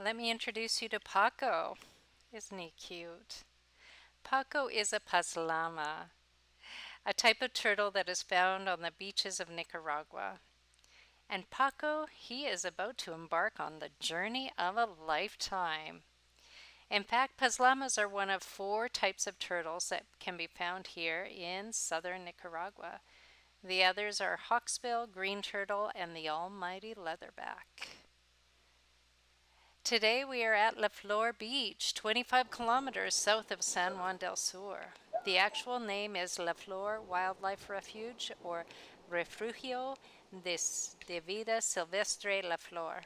Let me introduce you to Paco. Isn't he cute? Paco is a paslama, a type of turtle that is found on the beaches of Nicaragua. And Paco, he is about to embark on the journey of a lifetime. In fact, paslamas are one of four types of turtles that can be found here in southern Nicaragua. The others are hawksbill, green turtle, and the almighty leatherback. Today we are at La Flor Beach, 25 kilometers south of San Juan del Sur. The actual name is La Flor Wildlife Refuge or Refugio de Vida Silvestre La Flor.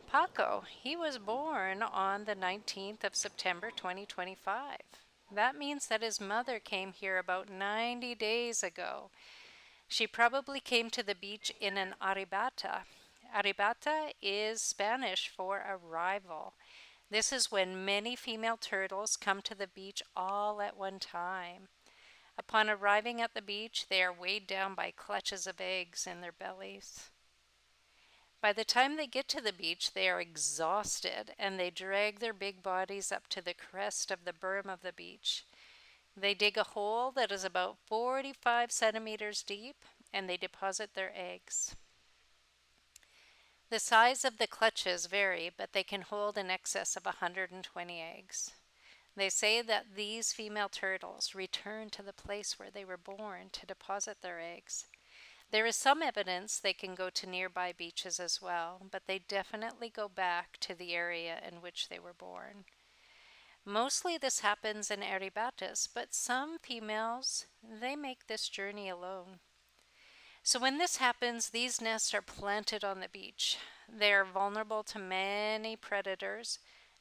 Paco, he was born on the 19th of September 2025. That means that his mother came here about 90 days ago. She probably came to the beach in an arribata. Arribata is Spanish for arrival. This is when many female turtles come to the beach all at one time. Upon arriving at the beach, they are weighed down by clutches of eggs in their bellies. By the time they get to the beach, they are exhausted and they drag their big bodies up to the crest of the berm of the beach. They dig a hole that is about 45 centimeters deep and they deposit their eggs. The size of the clutches vary, but they can hold in excess of 120 eggs. They say that these female turtles return to the place where they were born to deposit their eggs. There is some evidence they can go to nearby beaches as well, but they definitely go back to the area in which they were born. Mostly this happens in arribatas, but some females, they make this journey alone. So when this happens, these nests are planted on the beach. They are vulnerable to many predators,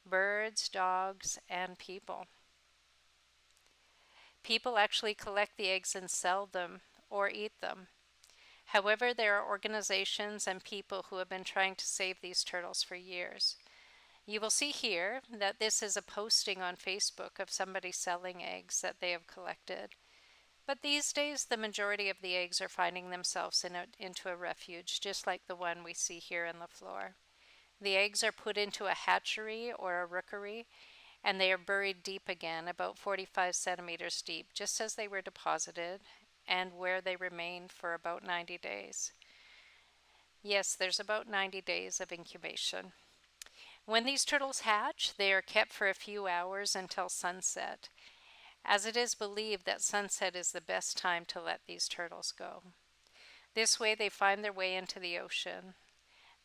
birds, dogs, and people. People actually collect the eggs and sell them or eat them. However, there are organizations and people who have been trying to save these turtles for years. You will see here that this is a posting on Facebook of somebody selling eggs that they have collected. But these days, the majority of the eggs are finding themselves into a refuge, just like the one we see here in La Flor. The eggs are put into a hatchery or a rookery, and they are buried deep again, about 45 centimeters deep, just as they were deposited, and where they remain for about 90 days. Yes, there's about 90 days of incubation. When these turtles hatch, they are kept for a few hours until sunset, as it is believed that sunset is the best time to let these turtles go. This way they find their way into the ocean.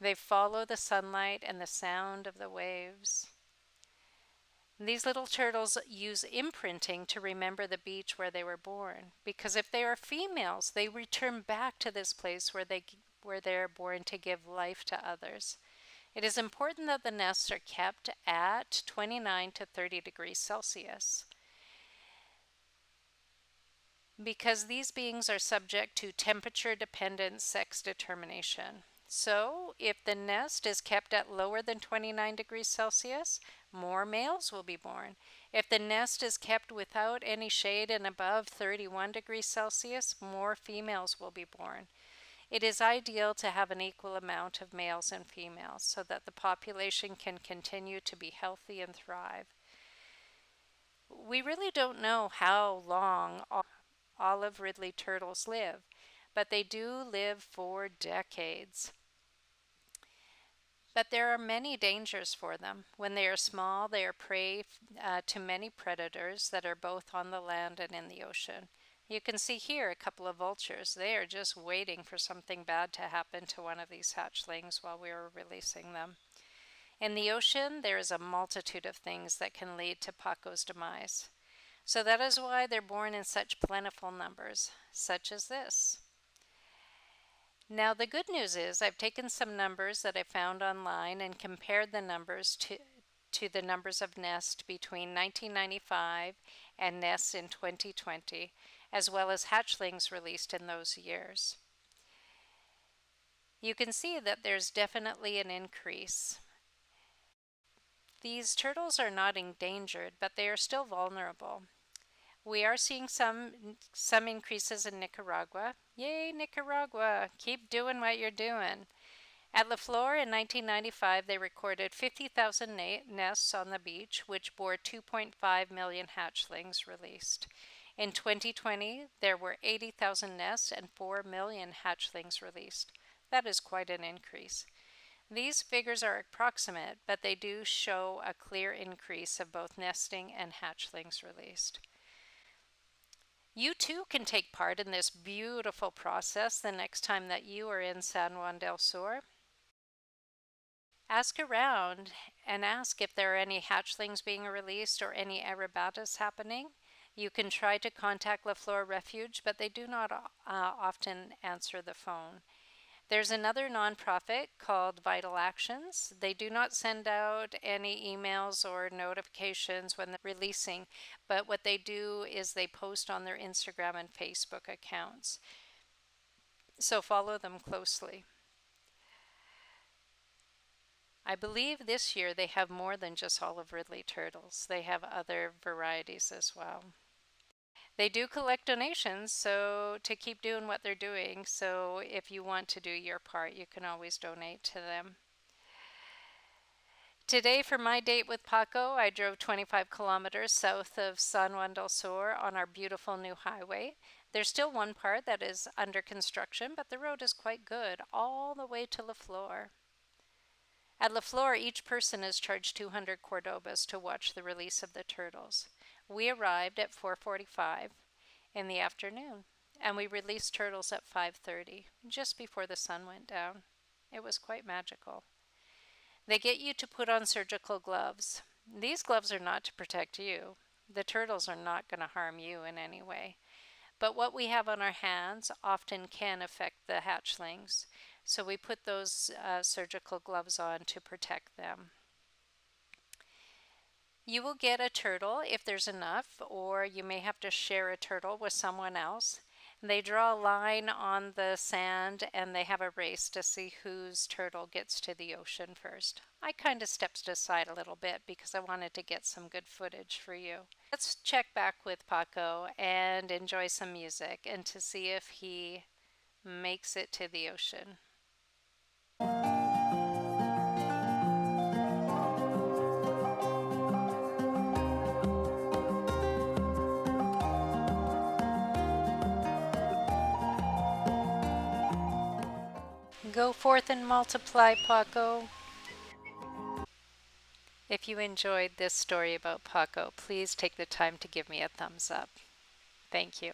They follow the sunlight and the sound of the waves. These little turtles use imprinting to remember the beach where they were born, because if they are females, they return back to this place where they are born to give life to others. It is important that the nests are kept at 29 to 30 degrees Celsius, because these beings are subject to temperature-dependent sex determination. So, if the nest is kept at lower than 29 degrees Celsius, more males will be born. If the nest is kept without any shade and above 31 degrees Celsius, more females will be born. It is ideal to have an equal amount of males and females so that the population can continue to be healthy and thrive. We really don't know how long olive ridley turtles live, but they do live for decades. But there are many dangers for them. When they are small, they are prey to many predators that are both on the land and in the ocean. You can see here a couple of vultures. They are just waiting for something bad to happen to one of these hatchlings while we are releasing them. In the ocean, there is a multitude of things that can lead to Paco's demise. So that is why they're born in such plentiful numbers, such as this. Now the good news is I've taken some numbers that I found online and compared the numbers to the numbers of nests between 1995 and nests in 2020, as well as hatchlings released in those years. You can see that there's definitely an increase. These turtles are not endangered, but they are still vulnerable. We are seeing some increases in Nicaragua. Yay, Nicaragua! Keep doing what you're doing. At La Flor in 1995, they recorded 50,000 nests on the beach, which bore 2.5 million hatchlings released. In 2020, there were 80,000 nests and 4 million hatchlings released. That is quite an increase. These figures are approximate, but they do show a clear increase of both nesting and hatchlings released. You too can take part in this beautiful process the next time that you are in San Juan del Sur. Ask around and ask if there are any hatchlings being released or any arribatas happening. You can try to contact La Flor Refuge, but they do not often answer the phone. There's another nonprofit called Vital Actions. They do not send out any emails or notifications when they're releasing, but what they do is they post on their Instagram and Facebook accounts. So follow them closely. I believe this year they have more than just olive ridley turtles. They have other varieties as well. They do collect donations, so to keep doing what they're doing. So if you want to do your part, you can always donate to them. Today, for my date with Paco, I drove 25 kilometers south of San Juan del Sur on our beautiful new highway. There's still one part that is under construction, but the road is quite good all the way to La Flor. At La Flor, each person is charged 200 Cordobas to watch the release of the turtles. We arrived at 4:45 in the afternoon, and we released turtles at 5:30, just before the sun went down. It was quite magical. They get you to put on surgical gloves. These gloves are not to protect you. The turtles are not going to harm you in any way. But what we have on our hands often can affect the hatchlings. So we put those surgical gloves on to protect them. You will get a turtle if there's enough, or you may have to share a turtle with someone else. They draw a line on the sand and they have a race to see whose turtle gets to the ocean first. I kind of stepped aside a little bit because I wanted to get some good footage for you. Let's check back with Paco and enjoy some music and to see if he makes it to the ocean. Go forth and multiply, Paco. If you enjoyed this story about Paco, please take the time to give me a thumbs up. Thank you.